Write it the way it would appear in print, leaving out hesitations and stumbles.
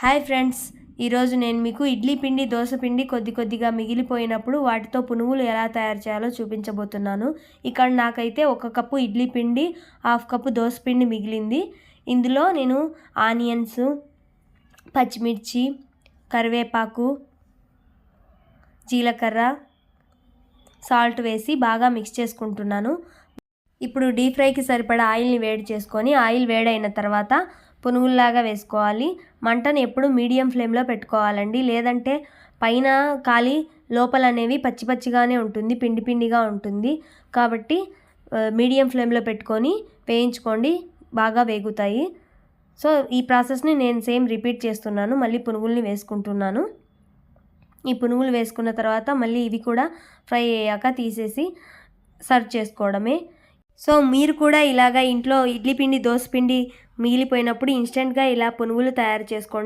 Hi friends, ఈరోజు నేను మీకు ఇడ్లీ పిండి దోశ పిండి కొద్దిగా మిగిలిపోయినప్పుడు వాటితో పునుగులు ఎలా తయారు చేయాలో చూపించబోతున్నాను. ఇక్కడ నాకైతే 1 కప్పు ఇడ్లీ పిండి, 1/2 కప్పు దోశ పిండి మిగిలింది. ఇందులో నేను ఆనియన్స్, పచ్చిమిర్చి, కరివేపాకు, జీలకర్ర, సాల్ట్ వేసి బాగా మిక్స్ చేసుకుంటున్నాను. ఇప్పుడు డీప్ ఫ్రైకి సరిపడా ఆయిల్ని వేడి చేసుకొని ఆయిల్ వేడైన తర్వాత పునుగుల్లాగా వేసుకోవాలి. మంటను ఎప్పుడు మీడియం ఫ్లేమ్లో పెట్టుకోవాలండి, లేదంటే పైన కాలి లోపల అనేవి పచ్చిగానే ఉంటుంది, పిండిగా ఉంటుంది. కాబట్టి మీడియం ఫ్లేమ్లో పెట్టుకొని వేయించుకోండి, బాగా వేగుతాయి. సో ఈ ప్రాసెస్ని నేను సేమ్ రిపీట్ చేస్తున్నాను. మళ్ళీ పునుగుల్ని వేసుకుంటున్నాను. ఈ పునుగులు వేసుకున్న తర్వాత మళ్ళీ ఇవి కూడా ఫ్రై అయ్యాక తీసేసి సర్వ్ చేసుకోవడమే. సో మీరు కూడా ఇలాగా ఇంట్లో ఇడ్లీ పిండి, దోశ పిండి మిగిలిపోయినప్పుడు ఇన్స్టెంట్గా ఇలా పునుగులు తయారు చేసుకోండి.